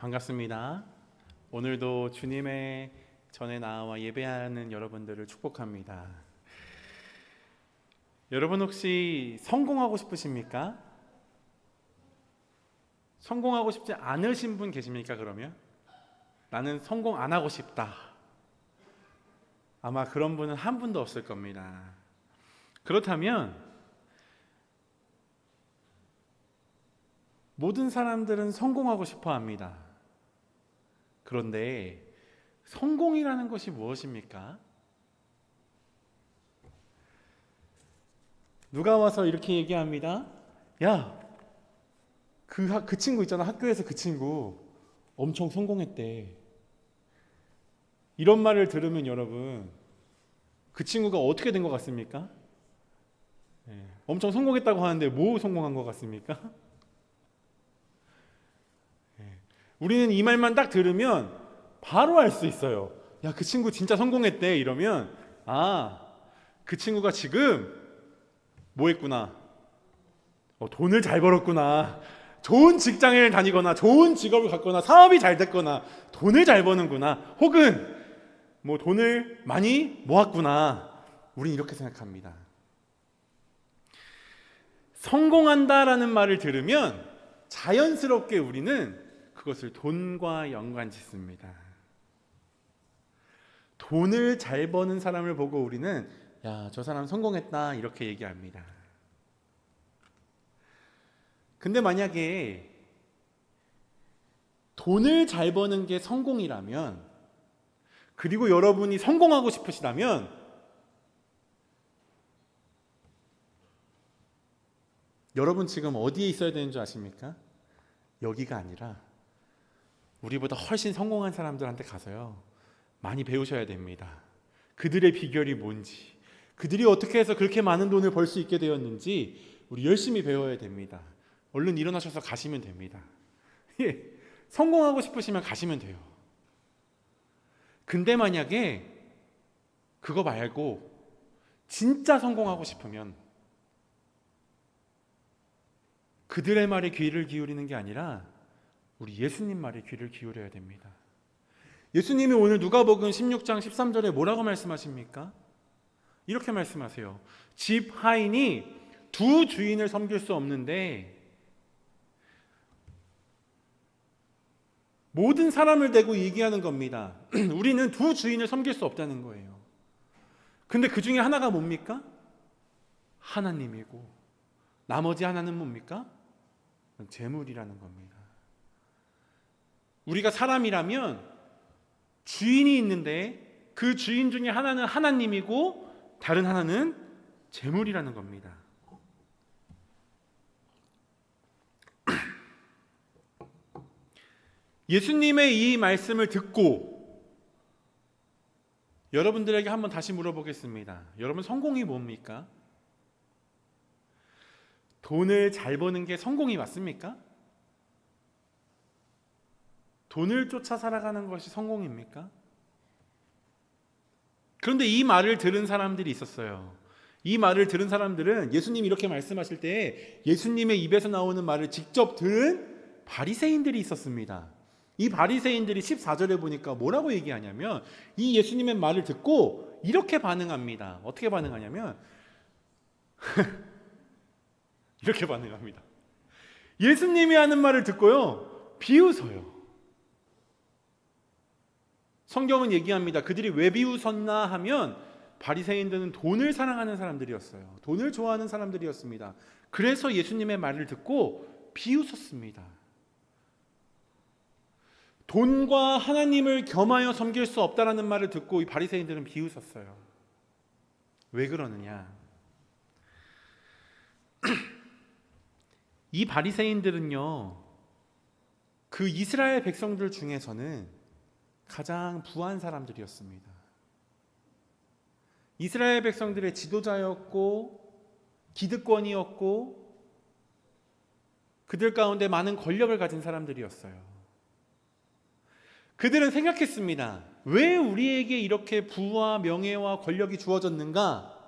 반갑습니다. 오늘도 주님의 전에 나와 예배하는 여러분들을 축복합니다. 여러분 혹시 성공하고 싶으십니까? 성공하고 싶지 않으신 분 계십니까? 그러면 나는 성공 안 하고 싶다. 아마 그런 분은 한 분도 없을 겁니다. 그렇다면 모든 사람들은 성공하고 싶어 합니다. 그런데 성공이라는 것이 무엇입니까? 누가 와서 이렇게 얘기합니다. 야, 그 친구 있잖아. 학교에서 그 친구 엄청 성공했대. 이런 말을 들으면 여러분, 그 친구가 어떻게 된 것 같습니까? 엄청 성공했다고 하는데 뭐 성공한 것 같습니까? 우리는 이 말만 딱 들으면 바로 알 수 있어요. 야, 그 친구 진짜 성공했대. 이러면 그 친구가 지금 뭐 했구나. 돈을 잘 벌었구나. 좋은 직장을 다니거나 좋은 직업을 갖거나 사업이 잘 됐거나 돈을 잘 버는구나. 혹은 뭐 돈을 많이 모았구나. 우린 이렇게 생각합니다. 성공한다라는 말을 들으면 자연스럽게 우리는 그것을 돈과 연관 짓습니다. 돈을 잘 버는 사람을 보고 우리는 야, 저 사람 성공했다 이렇게 얘기합니다. 근데 만약에 돈을 잘 버는 게 성공이라면, 그리고 여러분이 성공하고 싶으시다면 여러분 지금 어디에 있어야 되는 줄 아십니까? 여기가 아니라 우리보다 훨씬 성공한 사람들한테 가서요, 많이 배우셔야 됩니다. 그들의 비결이 뭔지, 그들이 어떻게 해서 그렇게 많은 돈을 벌 수 있게 되었는지 우리 열심히 배워야 됩니다. 얼른 일어나셔서 가시면 됩니다. 예, 성공하고 싶으시면 가시면 돼요. 근데 만약에 그거 말고 진짜 성공하고 싶으면 그들의 말에 귀를 기울이는 게 아니라 우리 예수님 말에 귀를 기울여야 됩니다. 예수님이 오늘 누가복음 16장 13절에 뭐라고 말씀하십니까? 이렇게 말씀하세요. 집 하인이 두 주인을 섬길 수 없는데 모든 사람을 대고 얘기하는 겁니다. 우리는 두 주인을 섬길 수 없다는 거예요. 근데 그 중에 하나가 뭡니까? 하나님이고 나머지 하나는 뭡니까? 재물이라는 겁니다. 우리가 사람이라면 주인이 있는데 그 주인 중에 하나는 하나님이고 다른 하나는 재물이라는 겁니다. 예수님의 이 말씀을 듣고 여러분들에게 한번 다시 물어보겠습니다. 여러분, 성공이 뭡니까? 돈을 잘 버는 게 성공이 맞습니까? 돈을 쫓아 살아가는 것이 성공입니까? 그런데 이 말을 들은 사람들이 있었어요. 이 말을 들은 사람들은 예수님이 이렇게 말씀하실 때 예수님의 입에서 나오는 말을 직접 들은 바리새인들이 있었습니다. 이 바리새인들이 14절에 보니까 뭐라고 얘기하냐면 이 예수님의 말을 듣고 이렇게 반응합니다. 어떻게 반응하냐면 이렇게 반응합니다. 예수님이 하는 말을 듣고요, 비웃어요. 성경은 얘기합니다. 그들이 왜 비웃었나 하면 바리새인들은 돈을 사랑하는 사람들이었어요. 돈을 좋아하는 사람들이었습니다. 그래서 예수님의 말을 듣고 비웃었습니다. 돈과 하나님을 겸하여 섬길 수 없다라는 말을 듣고 이 바리새인들은 비웃었어요. 왜 그러느냐? 이 바리새인들은요, 그 이스라엘 백성들 중에서는 가장 부한 사람들이었습니다. 이스라엘 백성들의 지도자였고 기득권이었고 그들 가운데 많은 권력을 가진 사람들이었어요. 그들은 생각했습니다. 왜 우리에게 이렇게 부와 명예와 권력이 주어졌는가?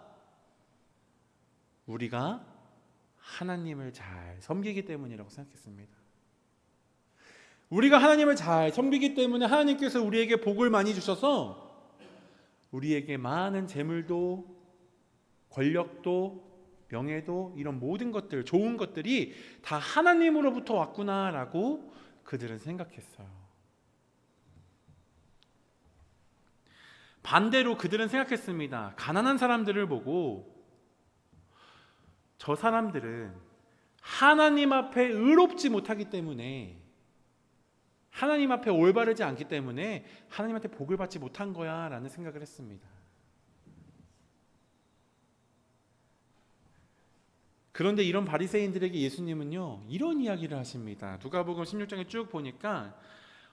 우리가 하나님을 잘 섬기기 때문이라고 생각했습니다. 우리가 하나님을 잘 섬기기 때문에 하나님께서 우리에게 복을 많이 주셔서 우리에게 많은 재물도 권력도 명예도 이런 모든 것들, 좋은 것들이 다 하나님으로부터 왔구나라고 그들은 생각했어요. 반대로 그들은 생각했습니다. 가난한 사람들을 보고 저 사람들은 하나님 앞에 의롭지 못하기 때문에, 하나님 앞에 올바르지 않기 때문에 하나님한테 복을 받지 못한 거야 라는 생각을 했습니다. 그런데 이런 바리새인들에게 예수님은요 이런 이야기를 하십니다. 누가복음 16장에 쭉 보니까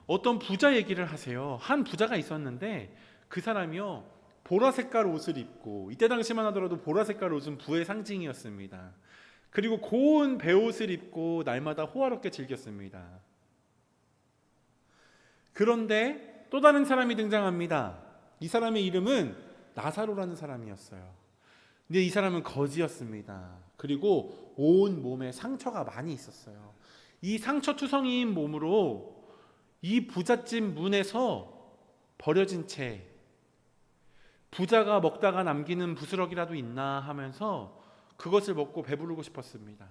어떤 부자 얘기를 하세요. 한 부자가 있었는데 그 사람이요 보라 색깔 옷을 입고, 이때 당시만 하더라도 보라 색깔 옷은 부의 상징이었습니다. 그리고 고운 베옷을 입고 날마다 호화롭게 즐겼습니다. 그런데 또 다른 사람이 등장합니다. 이 사람의 이름은 나사로라는 사람이었어요. 근데 이 사람은 거지였습니다. 그리고 온 몸에 상처가 많이 있었어요. 이 상처투성이인 몸으로 이 부잣집 문에서 버려진 채 부자가 먹다가 남기는 부스러기라도 있나 하면서 그것을 먹고 배부르고 싶었습니다.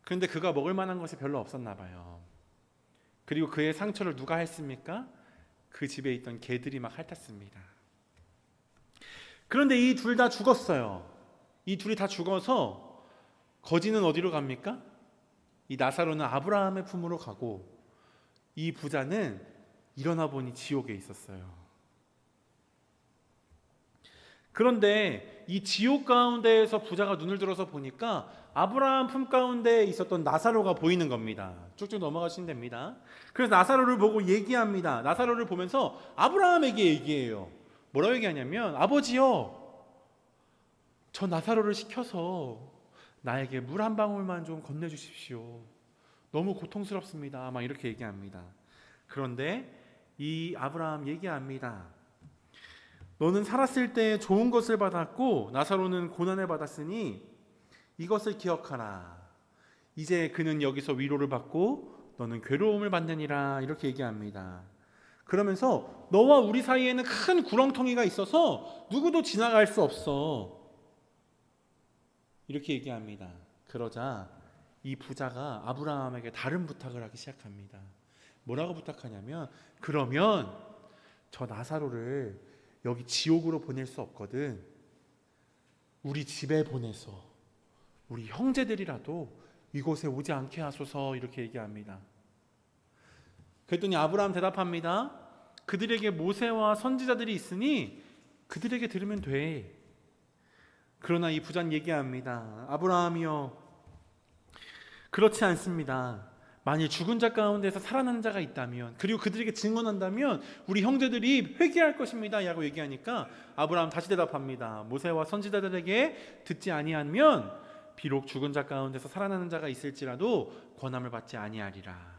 그런데 그가 먹을 만한 것이 별로 없었나 봐요. 그리고 그의 상처를 누가 했습니까? 그 집에 있던 개들이 막 핥았습니다. 그런데 이 둘 다 죽었어요. 이 둘이 다 죽어서 거지는 어디로 갑니까? 이 나사로는 아브라함의 품으로 가고, 이 부자는 일어나 보니 지옥에 있었어요. 그런데 이 지옥 가운데에서 부자가 눈을 들어서 보니까 아브라함 품 가운데 있었던 나사로가 보이는 겁니다. 쭉쭉 넘어가시면 됩니다. 그래서 나사로를 보고 얘기합니다. 나사로를 보면서 아브라함에게 얘기해요. 뭐라고 얘기하냐면, 아버지요, 저 나사로를 시켜서 나에게 물 한 방울만 좀 건네주십시오. 너무 고통스럽습니다. 막 이렇게 얘기합니다. 그런데 이 아브라함 얘기합니다. 너는 살았을 때 좋은 것을 받았고 나사로는 고난을 받았으니 이것을 기억하라. 이제 그는 여기서 위로를 받고 너는 괴로움을 받느니라. 이렇게 얘기합니다. 그러면서 너와 우리 사이에는 큰 구렁텅이가 있어서 누구도 지나갈 수 없어. 이렇게 얘기합니다. 그러자 이 부자가 아브라함에게 다른 부탁을 하기 시작합니다. 뭐라고 부탁하냐면, 그러면 저 나사로를 여기 지옥으로 보낼 수 없거든. 우리 집에 보내서 우리 형제들이라도 이곳에 오지 않게 하소서. 이렇게 얘기합니다. 그랬더니 아브라함 대답합니다. 그들에게 모세와 선지자들이 있으니 그들에게 들으면 돼. 그러나 이 부자는 얘기합니다. 아브라함이여, 그렇지 않습니다. 만일 죽은 자 가운데서 살아난 자가 있다면, 그리고 그들에게 증언한다면 우리 형제들이 회개할 것입니다 라고 얘기하니까 아브라함 다시 대답합니다. 모세와 선지자들에게 듣지 아니하면 비록 죽은 자 가운데서 살아나는 자가 있을지라도 권함을 받지 아니하리라.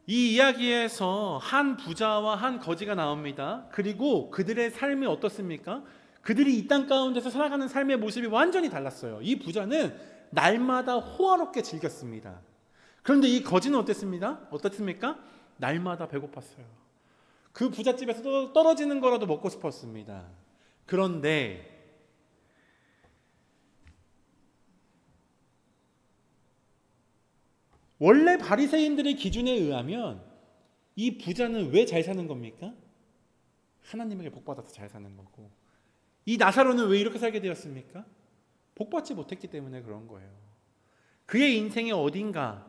이 이야기에서 한 부자와 한 거지가 나옵니다. 그리고 그들의 삶이 어떻습니까? 그들이 이 땅 가운데서 살아가는 삶의 모습이 완전히 달랐어요. 이 부자는 날마다 호화롭게 즐겼습니다. 그런데 이 거지는 어땠습니까? 날마다 배고팠어요. 그 부잣집에서 떨어지는 거라도 먹고 싶었습니다. 그런데 원래 바리새인들의 기준에 의하면 이 부자는 왜 잘 사는 겁니까? 하나님에게 복받아서 잘 사는 거고, 이 나사로는 왜 이렇게 살게 되었습니까? 복받지 못했기 때문에 그런 거예요. 그의 인생의 어딘가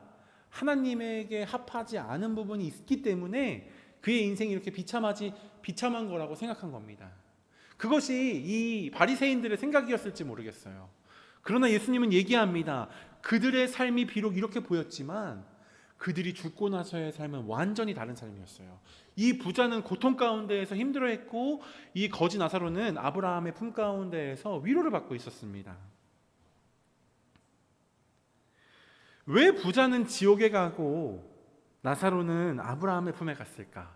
하나님에게 합하지 않은 부분이 있기 때문에 그의 인생이 이렇게 비참한 거라고 생각한 겁니다. 그것이 이 바리새인들의 생각이었을지 모르겠어요. 그러나 예수님은 얘기합니다. 그들의 삶이 비록 이렇게 보였지만 그들이 죽고 나서의 삶은 완전히 다른 삶이었어요. 이 부자는 고통 가운데에서 힘들어했고, 이 거지 나사로는 아브라함의 품 가운데에서 위로를 받고 있었습니다. 왜 부자는 지옥에 가고 나사로는 아브라함의 품에 갔을까?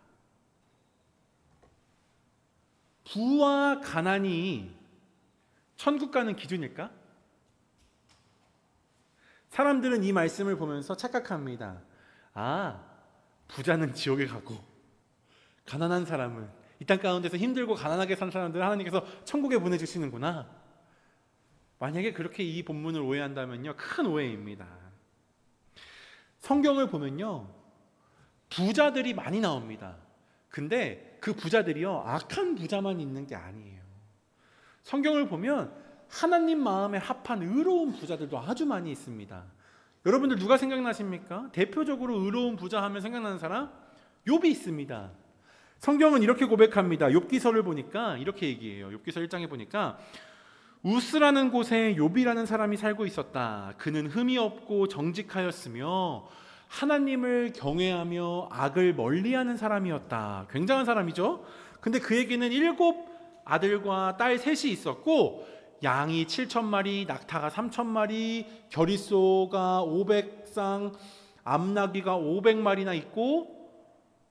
부와 가난이 천국 가는 기준일까? 사람들은 이 말씀을 보면서 착각합니다. 아, 부자는 지옥에 가고 가난한 사람은, 이 땅 가운데서 힘들고 가난하게 산 사람들을 하나님께서 천국에 보내주시는구나. 만약에 그렇게 이 본문을 오해한다면요, 큰 오해입니다. 성경을 보면요, 부자들이 많이 나옵니다. 근데 그 부자들이요, 악한 부자만 있는 게 아니에요. 성경을 보면 하나님 마음에 합한 의로운 부자들도 아주 많이 있습니다. 여러분들 누가 생각나십니까? 대표적으로 의로운 부자 하면 생각나는 사람? 욥이 있습니다. 성경은 이렇게 고백합니다. 욥기서를 보니까 이렇게 얘기해요. 욥기서 1장에 보니까 우스라는 곳에 욥이라는 사람이 살고 있었다. 그는 흠이 없고 정직하였으며 하나님을 경외하며 악을 멀리하는 사람이었다. 굉장한 사람이죠. 근데 그에게는 7 아들과 딸 셋이 있었고 양이 7,000마리, 낙타가 3,000마리, 겨릿소가 500쌍, 암나귀가 500마리나 있고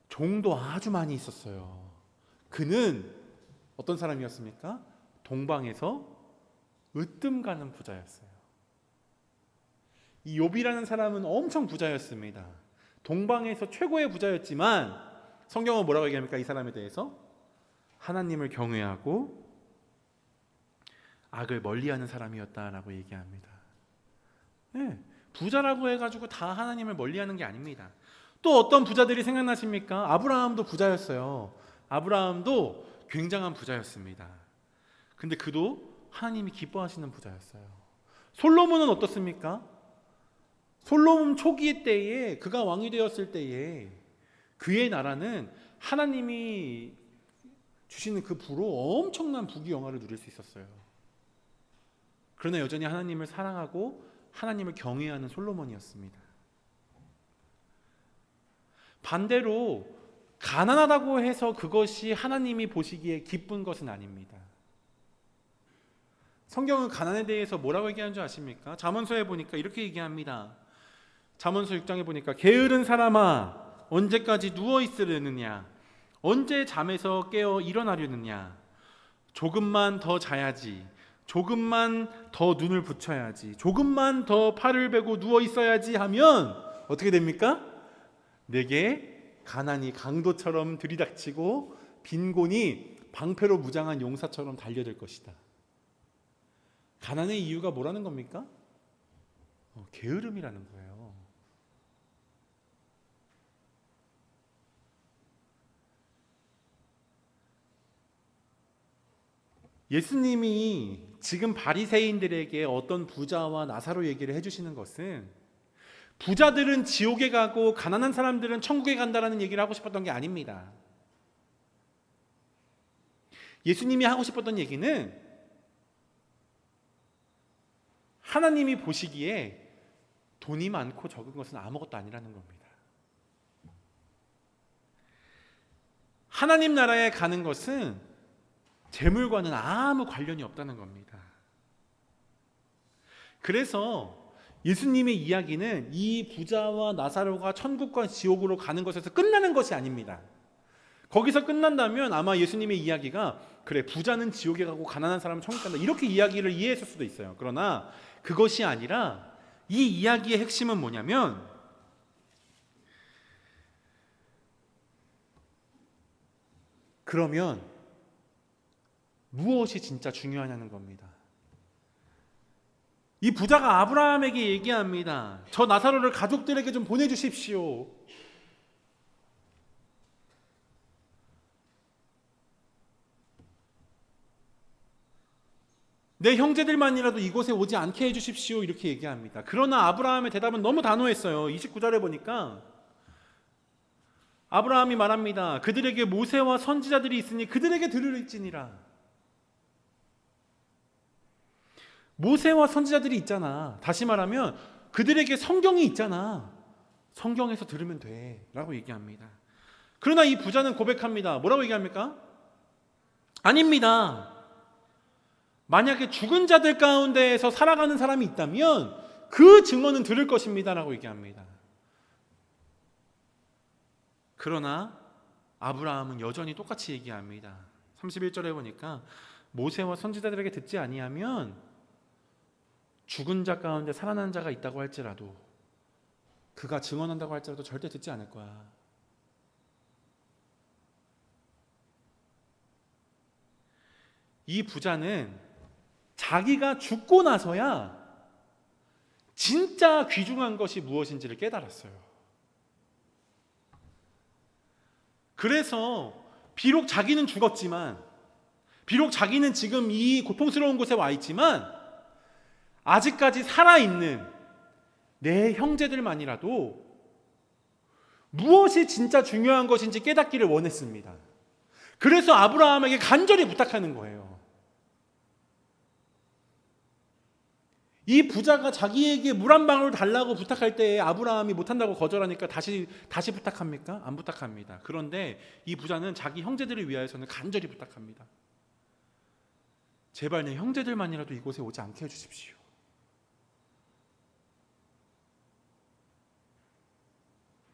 종도 아주 많이 있었어요. 그는 어떤 사람이었습니까? 동방에서 으뜸 가는 부자였어요. 이 욥이라는 사람은 엄청 부자였습니다. 동방에서 최고의 부자였지만 성경은 뭐라고 얘기합니까? 이 사람에 대해서 하나님을 경외하고 악을 멀리하는 사람이었다라고 얘기합니다. 네, 부자라고 해가지고 다 하나님을 멀리하는 게 아닙니다. 또 어떤 부자들이 생각나십니까? 아브라함도 부자였어요. 아브라함도 굉장한 부자였습니다. 근데 그도 하나님이 기뻐하시는 부자였어요. 솔로몬은 어떻습니까? 솔로몬 초기 때에, 그가 왕이 되었을 때에 그의 나라는 하나님이 주시는 그 부로 엄청난 부귀영화를 누릴 수 있었어요. 그러나 여전히 하나님을 사랑하고 하나님을 경외하는 솔로몬이었습니다. 반대로 가난하다고 해서 그것이 하나님이 보시기에 기쁜 것은 아닙니다. 성경은 가난에 대해서 뭐라고 얘기하는 줄 아십니까? 잠언서에 보니까 이렇게 얘기합니다. 잠언서 6장에 보니까 게으른 사람아 언제까지 누워 있으려느냐, 언제 잠에서 깨어 일어나려느냐, 조금만 더 자야지, 조금만 더 눈을 붙여야지, 조금만 더 팔을 베고 누워 있어야지 하면 어떻게 됩니까? 내게 가난이 강도처럼 들이닥치고 빈곤이 방패로 무장한 용사처럼 달려들 것이다. 가난의 이유가 뭐라는 겁니까? 게으름이라는 거예요. 예수님이 지금 바리새인들에게 어떤 부자와 나사로 얘기를 해주시는 것은 부자들은 지옥에 가고 가난한 사람들은 천국에 간다라는 얘기를 하고 싶었던 게 아닙니다. 예수님이 하고 싶었던 얘기는 하나님이 보시기에 돈이 많고 적은 것은 아무것도 아니라는 겁니다. 하나님 나라에 가는 것은 재물과는 아무 관련이 없다는 겁니다. 그래서 예수님의 이야기는 이 부자와 나사로가 천국과 지옥으로 가는 것에서 끝나는 것이 아닙니다. 거기서 끝난다면 아마 예수님의 이야기가 그래 부자는 지옥에 가고 가난한 사람은 천국 간다 이렇게 이야기를 이해했을 수도 있어요. 그러나 그것이 아니라 이 이야기의 핵심은 뭐냐면 그러면 무엇이 진짜 중요하냐는 겁니다. 이 부자가 아브라함에게 얘기합니다. 저 나사로를 가족들에게 좀 보내주십시오. 내 형제들만이라도 이곳에 오지 않게 해주십시오. 이렇게 얘기합니다. 그러나 아브라함의 대답은 너무 단호했어요. 29절에 보니까 아브라함이 말합니다. 그들에게 모세와 선지자들이 있으니 그들에게 들을지니라. 모세와 선지자들이 있잖아. 다시 말하면 그들에게 성경이 있잖아. 성경에서 들으면 돼 라고 얘기합니다. 그러나 이 부자는 고백합니다. 뭐라고 얘기합니까? 아닙니다. 만약에 죽은 자들 가운데에서 살아가는 사람이 있다면 그 증언은 들을 것입니다 라고 얘기합니다. 그러나 아브라함은 여전히 똑같이 얘기합니다. 31절에 보니까 모세와 선지자들에게 듣지 아니하면 죽은 자 가운데 살아난 자가 있다고 할지라도, 그가 증언한다고 할지라도 절대 듣지 않을 거야. 이 부자는 자기가 죽고 나서야 진짜 귀중한 것이 무엇인지를 깨달았어요. 그래서 비록 자기는 죽었지만, 비록 자기는 지금 이 고통스러운 곳에 와 있지만, 아직까지 살아있는 내 형제들만이라도 무엇이 진짜 중요한 것인지 깨닫기를 원했습니다. 그래서 아브라함에게 간절히 부탁하는 거예요. 이 부자가 자기에게 물 한 방울 달라고 부탁할 때 아브라함이 못한다고 거절하니까 다시 부탁합니까? 안 부탁합니다. 그런데 이 부자는 자기 형제들을 위하여서는 간절히 부탁합니다. 제발 내 형제들만이라도 이곳에 오지 않게 해주십시오.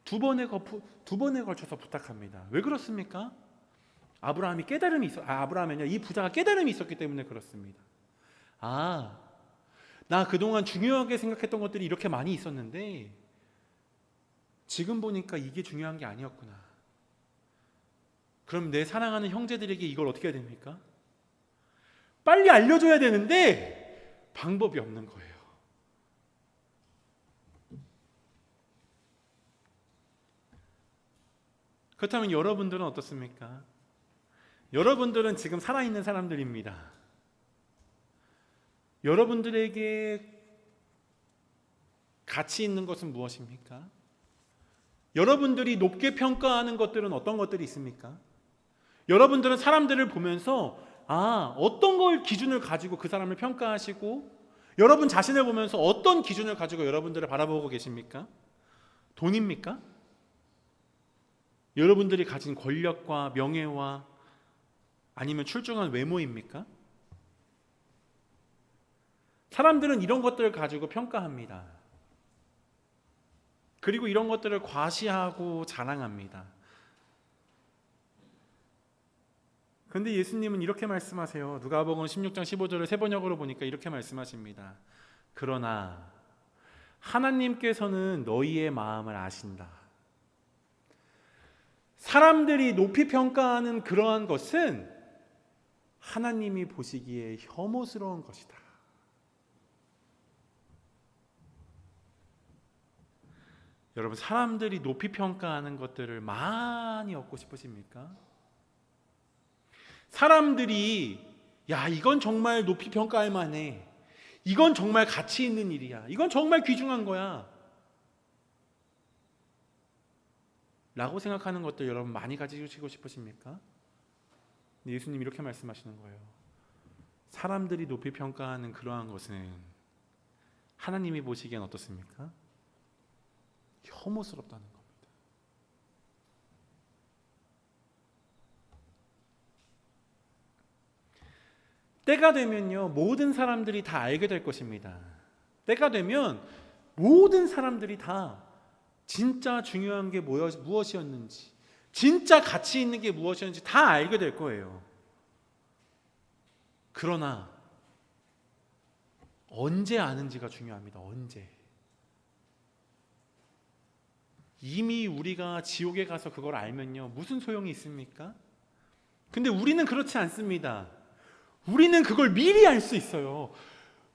두 번에 걸쳐서 부탁합니다. 왜 그렇습니까? 이 부자가 깨달음이 있었기 때문에 그렇습니다. 나 그동안 중요하게 생각했던 것들이 이렇게 많이 있었는데 지금 보니까 이게 중요한 게 아니었구나. 그럼 내 사랑하는 형제들에게 이걸 어떻게 해야 됩니까? 빨리 알려줘야 되는데 방법이 없는 거예요. 그렇다면 여러분들은 어떻습니까? 여러분들은 지금 살아있는 사람들입니다. 여러분들에게 가치 있는 것은 무엇입니까? 여러분들이 높게 평가하는 것들은 어떤 것들이 있습니까? 여러분들은 사람들을 보면서 어떤 걸 기준을 가지고 그 사람을 평가하시고, 여러분 자신을 보면서 어떤 기준을 가지고 여러분들을 바라보고 계십니까? 돈입니까? 여러분들이 가진 권력과 명예와 아니면 출중한 외모입니까? 사람들은 이런 것들을 가지고 평가합니다. 그리고 이런 것들을 과시하고 자랑합니다. 그런데 예수님은 이렇게 말씀하세요. 누가복음 16장 15절을 세 번역으로 보니까 이렇게 말씀하십니다. 그러나 하나님께서는 너희의 마음을 아신다. 사람들이 높이 평가하는 그러한 것은 하나님이 보시기에 혐오스러운 것이다. 여러분, 사람들이 높이 평가하는 것들을 많이 얻고 싶으십니까? 사람들이 이건 정말 높이 평가할 만해, 이건 정말 가치 있는 일이야, 이건 정말 귀중한 거야 라고 생각하는 것들 여러분 많이 가지고 싶으십니까? 예수님 이렇게 말씀하시는 거예요. 사람들이 높이 평가하는 그러한 것은 하나님이 보시기엔 어떻습니까? 혐오스럽다는 겁니다. 때가 되면요, 모든 사람들이 다 알게 될 것입니다. 때가 되면 모든 사람들이 다 진짜 중요한 게 무엇이었는지, 진짜 가치 있는 게 무엇이었는지 다 알게 될 거예요. 그러나 언제 아는지가 중요합니다. 언제. 이미 우리가 지옥에 가서 그걸 알면요, 무슨 소용이 있습니까? 근데 우리는 그렇지 않습니다. 우리는 그걸 미리 알 수 있어요.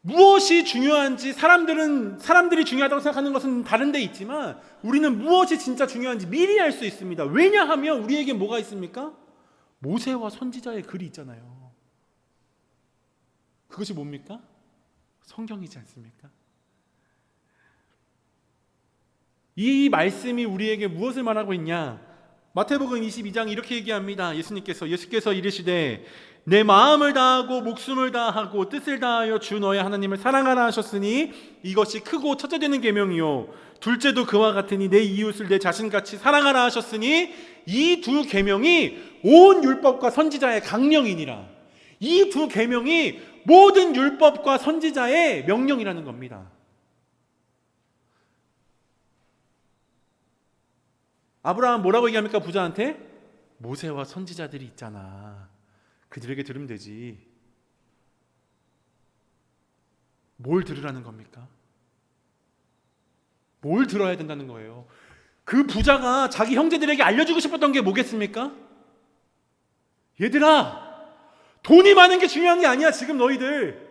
무엇이 중요한지 사람들이 중요하다고 생각하는 것은 다른 데 있지만 우리는 무엇이 진짜 중요한지 미리 알 수 있습니다. 왜냐하면 우리에게 뭐가 있습니까? 모세와 선지자의 글이 있잖아요. 그것이 뭡니까? 성경이지 않습니까? 이 말씀이 우리에게 무엇을 말하고 있냐? 마태복음 22장 이렇게 얘기합니다. 예수께서 이르시되 내 마음을 다하고 목숨을 다하고 뜻을 다하여 주 너의 하나님을 사랑하라 하셨으니 이것이 크고 첫째 되는 계명이요 둘째도 그와 같으니 내 이웃을 내 자신같이 사랑하라 하셨으니 이 두 계명이 온 율법과 선지자의 강령이니라. 이 두 계명이 모든 율법과 선지자의 명령이라는 겁니다. 아브라함 뭐라고 얘기합니까? 부자한테? 모세와 선지자들이 있잖아, 그들에게 들으면 되지. 뭘 들으라는 겁니까? 뭘 들어야 된다는 거예요? 그 부자가 자기 형제들에게 알려주고 싶었던 게 뭐겠습니까? 얘들아, 돈이 많은 게 중요한 게 아니야. 지금 너희들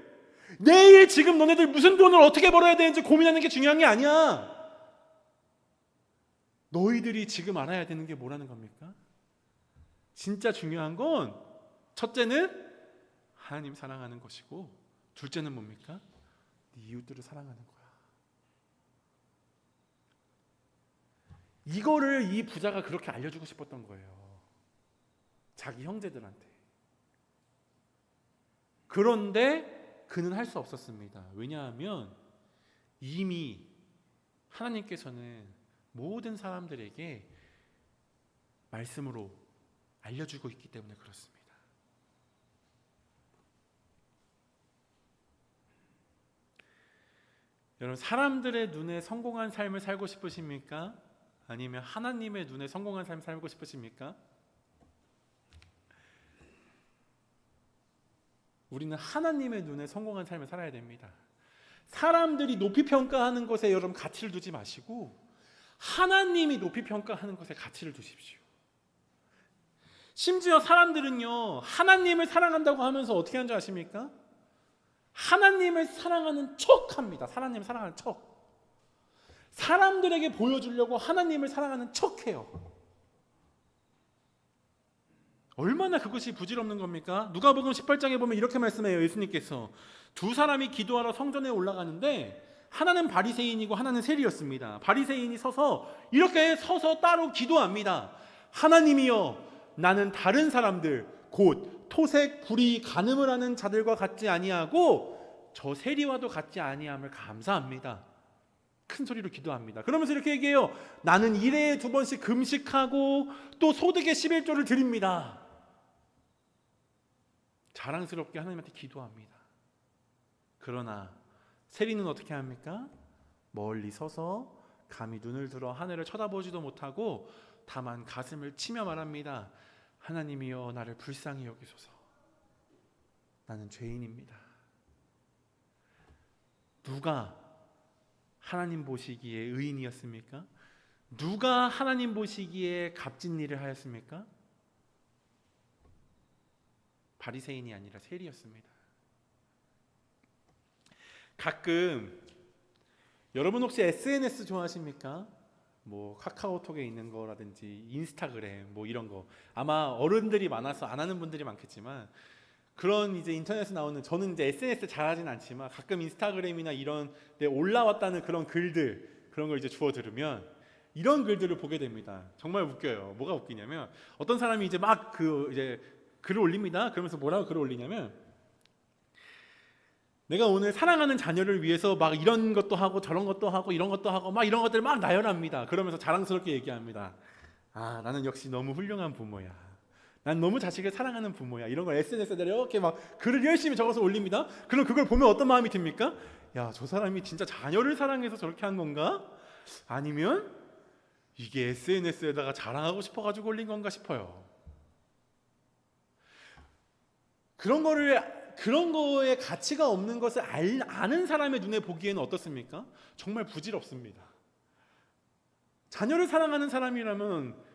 내일 지금 너네들 무슨 돈을 어떻게 벌어야 되는지 고민하는 게 중요한 게 아니야. 너희들이 지금 알아야 되는 게 뭐라는 겁니까? 진짜 중요한 건 첫째는 하나님 사랑하는 것이고, 둘째는 뭡니까? 네 이웃들을 사랑하는 거야. 이거를 이 부자가 그렇게 알려주고 싶었던 거예요. 자기 형제들한테. 그런데 그는 할 수 없었습니다. 왜냐하면 이미 하나님께서는 모든 사람들에게 말씀으로 알려주고 있기 때문에 그렇습니다. 여러분, 사람들의 눈에 성공한 삶을 살고 싶으십니까? 아니면 하나님의 눈에 성공한 삶을 살고 싶으십니까? 우리는 하나님의 눈에 성공한 삶을 살아야 됩니다. 사람들이 높이 평가하는 것에 여러분 가치를 두지 마시고 하나님이 높이 평가하는 것에 가치를 두십시오. 심지어 사람들은요, 하나님을 사랑한다고 하면서 어떻게 하는 줄 아십니까? 하나님을 사랑하는 척합니다. 하나님을 사랑하는 척. 사람들에게 보여주려고 하나님을 사랑하는 척해요. 얼마나 그것이 부질없는 겁니까? 누가복음 18장에 보면 이렇게 말씀해요. 예수님께서 두 사람이 기도하러 성전에 올라가는데 하나는 바리새인이고 하나는 세리였습니다. 바리새인이 이렇게 서서 따로 기도합니다. 하나님이여, 나는 다른 사람들 곧 토색, 불의, 간음을 하는 자들과 같지 아니하고 저 세리와도 같지 아니함을 감사합니다. 큰 소리로 기도합니다. 그러면서 이렇게 얘기해요. 나는 1회에 2번씩 금식하고 또 소득의 11조를 드립니다. 자랑스럽게 하나님한테 기도합니다. 그러나 세리는 어떻게 합니까? 멀리 서서 감히 눈을 들어 하늘을 쳐다보지도 못하고 다만 가슴을 치며 말합니다. 하나님이여, 나를 불쌍히 여기소서. 나는 죄인입니다. 누가 하나님 보시기에 의인이었습니까? 누가 하나님 보시기에 값진 일을 하였습니까? 바리새인이 아니라 세리였습니다. 가끔 여러분 혹시 SNS 좋아하십니까? 뭐 카카오톡에 있는 거라든지 인스타그램 뭐 이런 거, 아마 어른들이 많아서 안 하는 분들이 많겠지만 그런 이제 인터넷에 나오는, 저는 이제 SNS 잘하진 않지만 가끔 인스타그램이나 이런 데 올라왔다는 그런 글들, 그런 걸 이제 주워 들으면 이런 글들을 보게 됩니다. 정말 웃겨요. 뭐가 웃기냐면 어떤 사람이 이제 막 이제 글을 올립니다. 그러면서 뭐라고 글을 올리냐면, 내가 오늘 사랑하는 자녀를 위해서 막 이런 것도 하고 저런 것도 하고 이런 것도 하고 막 이런 것들을 막 나열합니다. 그러면서 자랑스럽게 얘기합니다. 아, 나는 역시 너무 훌륭한 부모야. 난 너무 자식을 사랑하는 부모야. 이런 걸 SNS에 이렇게 막 글을 열심히 적어서 올립니다. 그럼 그걸 보면 어떤 마음이 듭니까? 야, 저 사람이 진짜 자녀를 사랑해서 저렇게 한 건가? 아니면 이게 SNS에다가 자랑하고 싶어가지고 올린 건가 싶어요. 그런 거에 가치가 없는 것을 아는 사람의 눈에 보기에는 어떻습니까? 정말 부질없습니다. 자녀를 사랑하는 사람이라면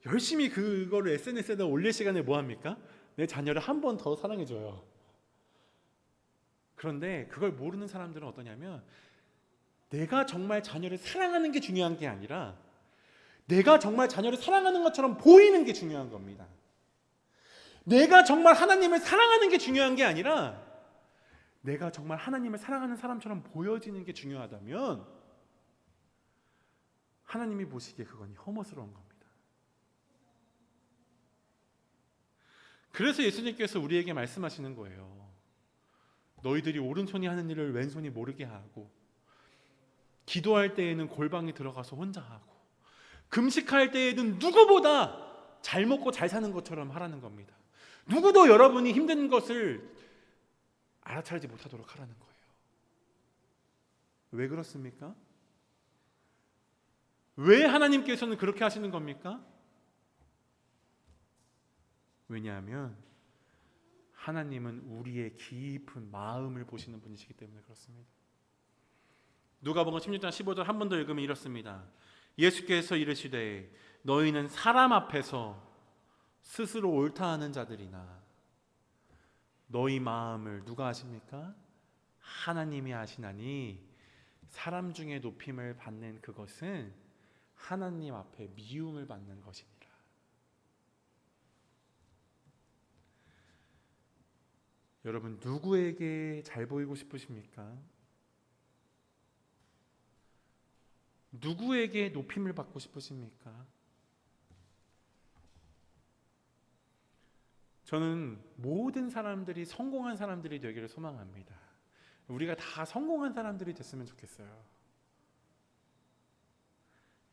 열심히 그거를 SNS에다 올릴 시간에 뭐 합니까? 내 자녀를 한 번 더 사랑해줘요. 그런데 그걸 모르는 사람들은 어떠냐면, 내가 정말 자녀를 사랑하는 게 중요한 게 아니라 내가 정말 자녀를 사랑하는 것처럼 보이는 게 중요한 겁니다. 내가 정말 하나님을 사랑하는 게 중요한 게 아니라 내가 정말 하나님을 사랑하는 사람처럼 보여지는 게 중요하다면 하나님이 보시기에 그건 혐오스러운 겁니다. 그래서 예수님께서 우리에게 말씀하시는 거예요. 너희들이 오른손이 하는 일을 왼손이 모르게 하고, 기도할 때에는 골방에 들어가서 혼자 하고, 금식할 때에는 누구보다 잘 먹고 잘 사는 것처럼 하라는 겁니다. 누구도 여러분이 힘든 것을 알아차리지 못하도록 하라는 거예요. 왜 그렇습니까? 왜 하나님께서는 그렇게 하시는 겁니까? 왜냐하면 하나님은 우리의 깊은 마음을 보시는 분이시기 때문에 그렇습니다. 누가복음 16장 15절 한 번 더 읽으면 이렇습니다. 예수께서 이르시되 너희는 사람 앞에서 스스로 옳다 하는 자들이나 너희 마음을 누가 아십니까? 하나님이 아시나니 사람 중에 높임을 받는 그것은 하나님 앞에 미움을 받는 것이니라. 여러분, 누구에게 잘 보이고 싶으십니까? 누구에게 높임을 받고 싶으십니까? 저는 모든 사람들이 성공한 사람들이 되기를 소망합니다. 우리가 다 성공한 사람들이 됐으면 좋겠어요.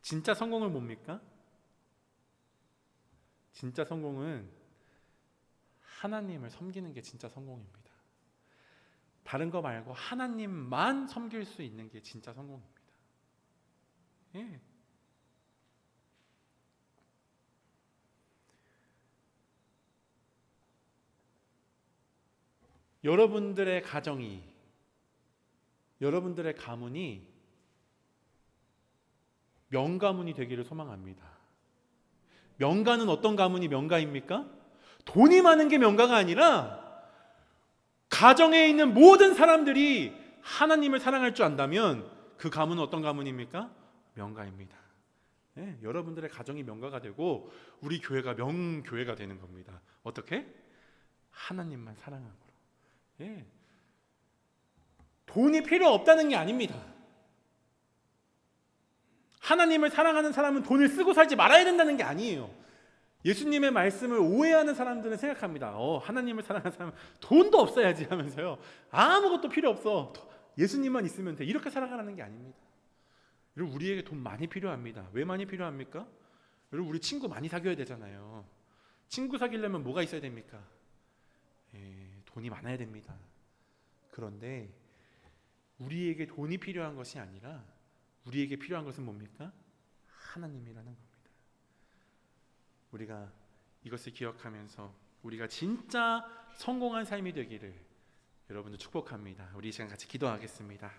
진짜 성공은 뭡니까? 진짜 성공은 하나님을 섬기는 게 진짜 성공입니다. 다른 거 말고 하나님만 섬길 수 있는 게 진짜 성공입니다. 예. 여러분들의 가정이, 여러분들의 가문이 명가문이 되기를 소망합니다. 명가는 어떤 가문이 명가입니까? 돈이 많은 게 명가가 아니라 가정에 있는 모든 사람들이 하나님을 사랑할 줄 안다면 그 가문은 어떤 가문입니까? 명가입니다. 예, 여러분들의 가정이 명가가 되고 우리 교회가 명교회가 되는 겁니다. 어떻게? 하나님만 사랑함으로. 예. 돈이 필요 없다는 게 아닙니다. 하나님을 사랑하는 사람은 돈을 쓰고 살지 말아야 된다는 게 아니에요. 예수님의 말씀을 오해하는 사람들은 생각합니다. 하나님을 사랑하는 사람은 돈도 없어야지 하면서요. 아무것도 필요 없어. 예수님만 있으면 돼. 이렇게 살아가라는 게 아닙니다. 여러분, 우리에게 돈 많이 필요합니다. 왜 많이 필요합니까? 여러분, 우리 친구 많이 사귀어야 되잖아요. 친구 사귀려면 뭐가 있어야 됩니까? 돈이 많아야 됩니다. 그런데 우리에게 돈이 필요한 것이 아니라 우리에게 필요한 것은 뭡니까? 하나님이라는 겁니다. 우리가 이것을 기억하면서 우리가 진짜 성공한 삶이 되기를 여러분들 축복합니다. 우리 이 시간 같이 기도하겠습니다.